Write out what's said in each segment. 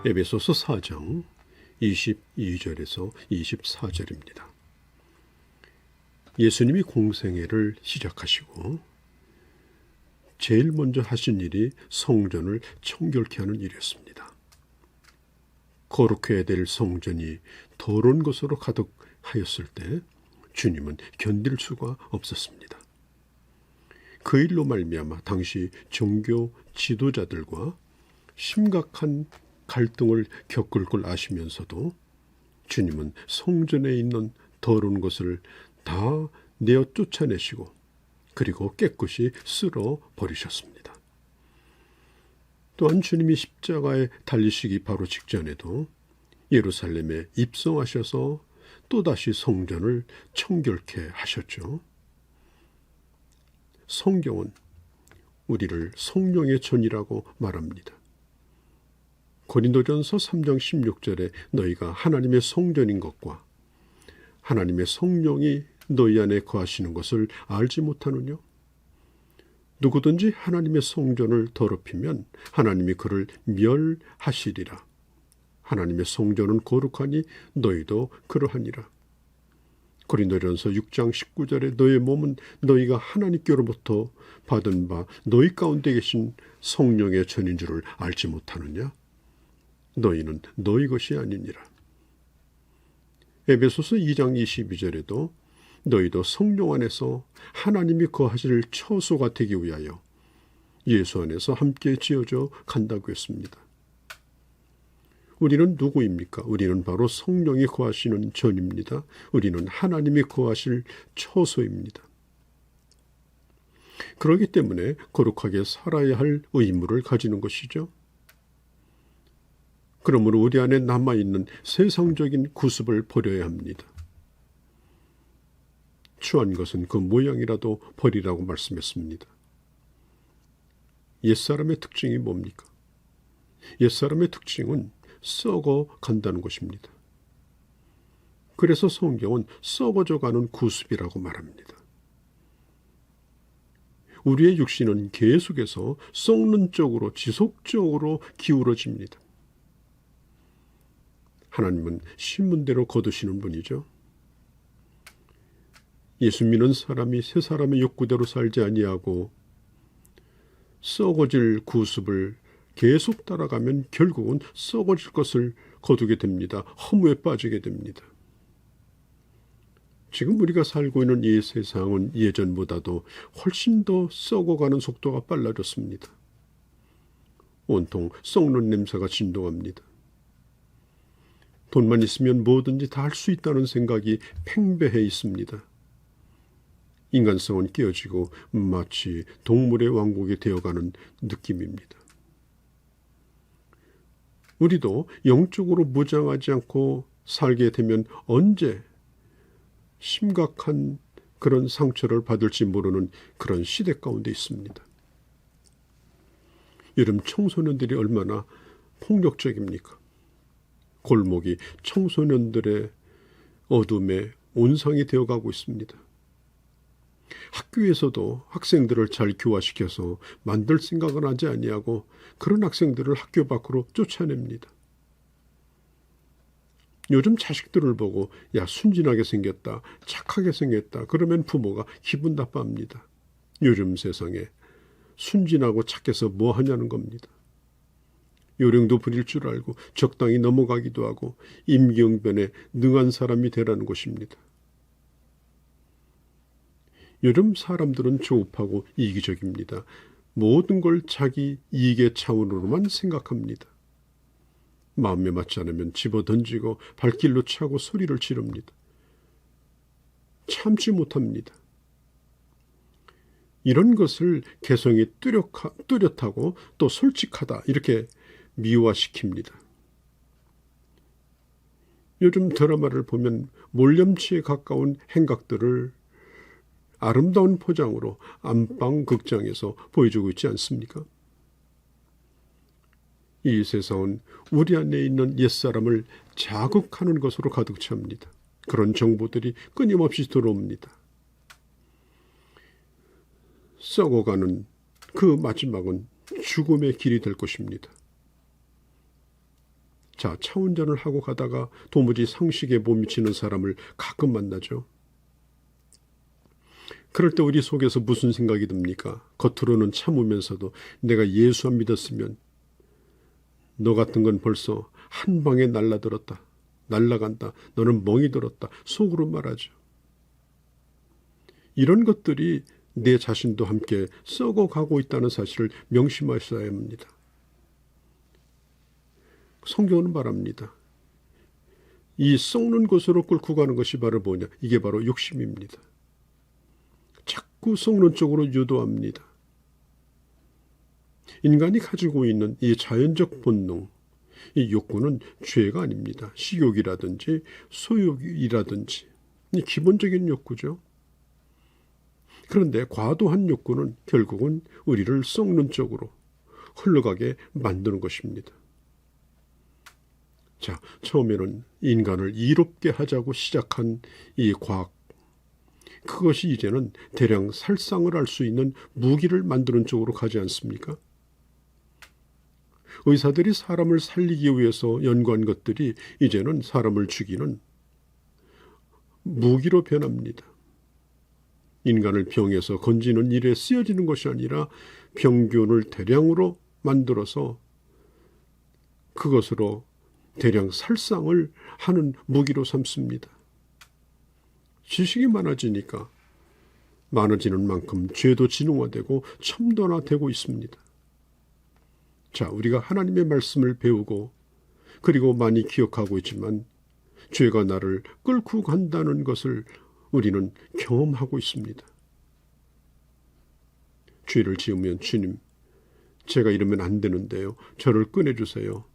에베소서 4장 22절에서 24절입니다. 예수님이 공생애를 시작하시고 제일 먼저 하신 일이 성전을 청결케 하는 일이었습니다. 거룩해야 될 성전이 더러운 것으로 가득하였을 때 주님은 견딜 수가 없었습니다. 그 일로 말미암아 당시 종교 지도자들과 심각한 갈등을 겪을 걸 아시면서도 주님은 성전에 있는 더러운 것을 다 내어 쫓아내시고 그리고 깨끗이 쓸어 버리셨습니다. 또한 주님이 십자가에 달리시기 바로 직전에도 예루살렘에 입성하셔서 또다시 성전을 청결케 하셨죠. 성경은 우리를 성령의 전이라고 말합니다. 고린도전서 3장 16절에 너희가 하나님의 성전인 것과 하나님의 성령이 너희 안에 거하시는 것을 알지 못하느냐? 누구든지 하나님의 성전을 더럽히면 하나님이 그를 멸하시리라. 하나님의 성전은 거룩하니 너희도 그러하니라. 고린도전서 6장 19절에 너희 몸은 너희가 하나님께로부터 받은 바 너희 가운데 계신 성령의 전인 줄을 알지 못하느냐? 너희는 너희 것이 아니니라. 에베소서 2장 22절에도 너희도 성령 안에서 하나님이 거하실 처소가 되기 위하여 예수 안에서 함께 지어져 간다고 했습니다. 우리는 누구입니까? 우리는 바로 성령이 거하시는 전입니다. 우리는 하나님이 거하실 처소입니다. 그렇기 때문에 거룩하게 살아야 할 의무를 가지는 것이죠. 그러므로 우리 안에 남아있는 세상적인 구습을 버려야 합니다. 추한 것은 그 모양이라도 버리라고 말씀했습니다. 옛사람의 특징이 뭡니까? 옛사람의 특징은 썩어 간다는 것입니다. 그래서 성경은 썩어져가는 구습이라고 말합니다. 우리의 육신은 계속해서 썩는 쪽으로 지속적으로 기울어집니다. 하나님은 신문대로 거두시는 분이죠. 예수 믿는 사람이 새 사람의 욕구대로 살지 아니하고 썩어질 구습을 계속 따라가면 결국은 썩어질 것을 거두게 됩니다. 허무에 빠지게 됩니다. 지금 우리가 살고 있는 이 세상은 예전보다도 훨씬 더 썩어가는 속도가 빨라졌습니다. 온통 썩는 냄새가 진동합니다. 돈만 있으면 뭐든지 다 할 수 있다는 생각이 팽배해 있습니다. 인간성은 깨어지고 마치 동물의 왕국이 되어가는 느낌입니다. 우리도 영적으로 무장하지 않고 살게 되면 언제 심각한 그런 상처를 받을지 모르는 그런 시대 가운데 있습니다. 요즘 청소년들이 얼마나 폭력적입니까? 골목이 청소년들의 어둠의 온상이 되어가고 있습니다. 학교에서도 학생들을 잘 교화시켜서 만들 생각은 하지 아니하고 그런 학생들을 학교 밖으로 쫓아냅니다. 요즘 자식들을 보고 야 순진하게 생겼다, 착하게 생겼다 그러면 부모가 기분 나빠합니다. 요즘 세상에 순진하고 착해서 뭐 하냐는 겁니다. 요령도 부릴 줄 알고 적당히 넘어가기도 하고 임기응변에 능한 사람이 되라는 것입니다. 요즘 사람들은 조급하고 이기적입니다. 모든 걸 자기 이익의 차원으로만 생각합니다. 마음에 맞지 않으면 집어던지고 발길로 차고 소리를 지릅니다. 참지 못합니다. 이런 것을 개성이 뚜렷하고 또 솔직하다 이렇게 미화시킵니다. 요즘 드라마를 보면 몰염치에 가까운 행각들을 아름다운 포장으로 안방 극장에서 보여주고 있지 않습니까? 이 세상은 우리 안에 있는 옛사람을 자극하는 것으로 가득 찹니다. 그런 정보들이 끊임없이 들어옵니다. 썩어가는 그 마지막은 죽음의 길이 될 것입니다. 자, 차 운전을 하고 가다가 도무지 상식에 못 미치는 사람을 가끔 만나죠. 그럴 때 우리 속에서 무슨 생각이 듭니까? 겉으로는 참으면서도 내가 예수 안 믿었으면 너 같은 건 벌써 한 방에 날라들었다. 날라간다. 너는 멍이 들었다. 속으로 말하죠. 이런 것들이 내 자신도 함께 썩어가고 있다는 사실을 명심하셔야 합니다. 성경은 말합니다. 이 썩는 곳으로 끌고 가는 것이 바로 뭐냐? 이게 바로 욕심입니다. 자꾸 썩는 쪽으로 유도합니다. 인간이 가지고 있는 이 자연적 본능, 이 욕구는 죄가 아닙니다. 식욕이라든지 소욕이라든지 기본적인 욕구죠. 그런데 과도한 욕구는 결국은 우리를 썩는 쪽으로 흘러가게 만드는 것입니다. 자, 처음에는 인간을 이롭게 하자고 시작한 이 과학, 그것이 이제는 대량 살상을 할 수 있는 무기를 만드는 쪽으로 가지 않습니까? 의사들이 사람을 살리기 위해서 연구한 것들이 이제는 사람을 죽이는 무기로 변합니다. 인간을 병에서 건지는 일에 쓰여지는 것이 아니라 병균을 대량으로 만들어서 그것으로 대량 살상을 하는 무기로 삼습니다. 지식이 많아지니까 많아지는 만큼 죄도 진흥화되고 첨단화되고 있습니다. 자, 우리가 하나님의 말씀을 배우고 그리고 많이 기억하고 있지만 죄가 나를 끌고 간다는 것을 우리는 경험하고 있습니다. 죄를 지으면 주님, 제가 이러면 안 되는데요. 저를 꺼내주세요.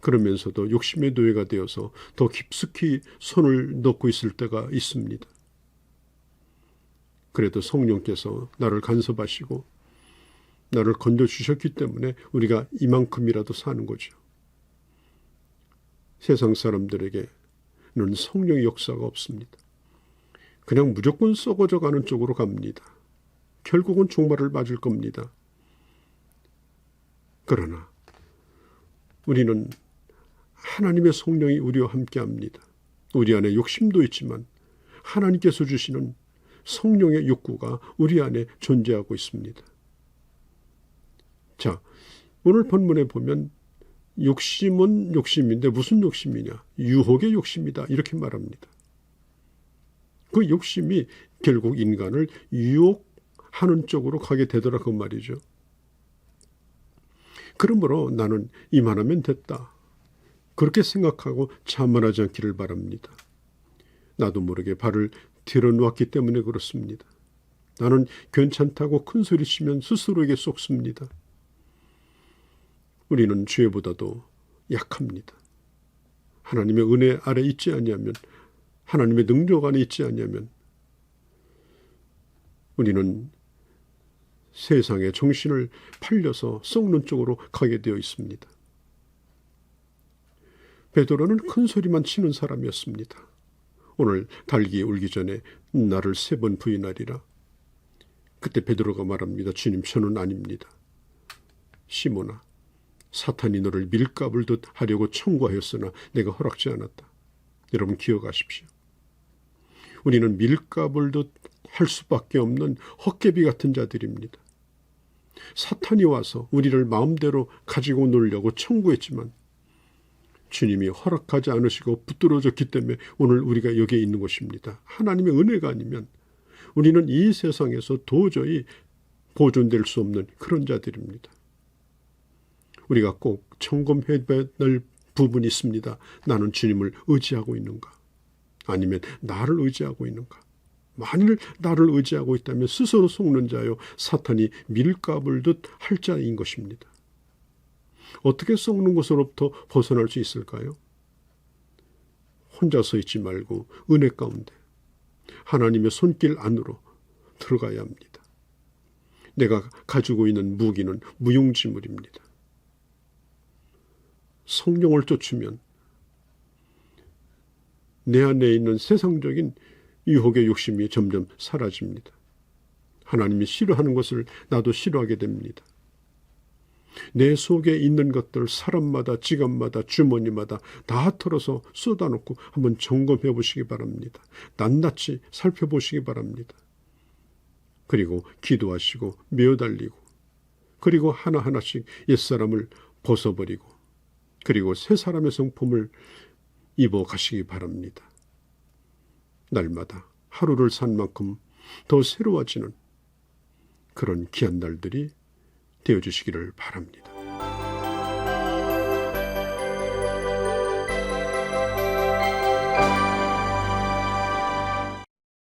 그러면서도 욕심의 노예가 되어서 더 깊숙이 손을 넣고 있을 때가 있습니다. 그래도 성령께서 나를 간섭하시고 나를 건져주셨기 때문에 우리가 이만큼이라도 사는 거죠. 세상 사람들에게는 성령의 역사가 없습니다. 그냥 무조건 썩어져 가는 쪽으로 갑니다. 결국은 종말을 맞을 겁니다. 그러나 우리는 하나님의 성령이 우리와 함께합니다. 우리 안에 욕심도 있지만 하나님께서 주시는 성령의 욕구가 우리 안에 존재하고 있습니다. 자, 오늘 본문에 보면 욕심은 욕심인데 무슨 욕심이냐? 유혹의 욕심이다. 이렇게 말합니다. 그 욕심이 결국 인간을 유혹하는 쪽으로 가게 되더라고 말이죠. 그러므로 나는 이만하면 됐다. 그렇게 생각하고 자만하지 않기를 바랍니다. 나도 모르게 발을 들어놓았기 때문에 그렇습니다. 나는 괜찮다고 큰 소리치면 스스로에게 속습니다. 우리는 죄보다도 약합니다. 하나님의 은혜 아래 있지 않냐면, 하나님의 능력 안에 있지 않냐면 우리는 세상에 정신을 팔려서 썩는 쪽으로 가게 되어 있습니다. 베드로는 큰 소리만 치는 사람이었습니다. 오늘 달기 울기 전에 나를 3번 부인하리라. 그때 베드로가 말합니다. 주님, 저는 아닙니다. 시몬아, 사탄이 너를 밀가불 듯 하려고 청구하였으나 내가 허락지 않았다. 여러분 기억하십시오. 우리는 밀가불 듯 할 수밖에 없는 헛개비 같은 자들입니다. 사탄이 와서 우리를 마음대로 가지고 놀려고 청구했지만 주님이 허락하지 않으시고 붙들어졌기 때문에 오늘 우리가 여기에 있는 것입니다. 하나님의 은혜가 아니면 우리는 이 세상에서 도저히 보존될 수 없는 그런 자들입니다. 우리가 꼭 점검해야 될 부분이 있습니다. 나는 주님을 의지하고 있는가? 아니면 나를 의지하고 있는가? 만일 나를 의지하고 있다면 스스로 속는 자요, 사탄이 밀가불듯 할 자인 것입니다. 어떻게 썩는 것으로부터 벗어날 수 있을까요? 혼자 서 있지 말고 은혜 가운데 하나님의 손길 안으로 들어가야 합니다. 내가 가지고 있는 무기는 무용지물입니다. 성령을 쫓으면 내 안에 있는 세상적인 유혹의 욕심이 점점 사라집니다. 하나님이 싫어하는 것을 나도 싫어하게 됩니다. 내 속에 있는 것들 사람마다 지갑마다 주머니마다 다 털어서 쏟아놓고 한번 점검해 보시기 바랍니다. 낱낱이 살펴보시기 바랍니다. 그리고 기도하시고 메어달리고 그리고 하나하나씩 옛사람을 벗어버리고 그리고 새 사람의 성품을 입어 가시기 바랍니다. 날마다 하루를 산 만큼 더 새로워지는 그런 귀한 날들이 되어주시기를 바랍니다.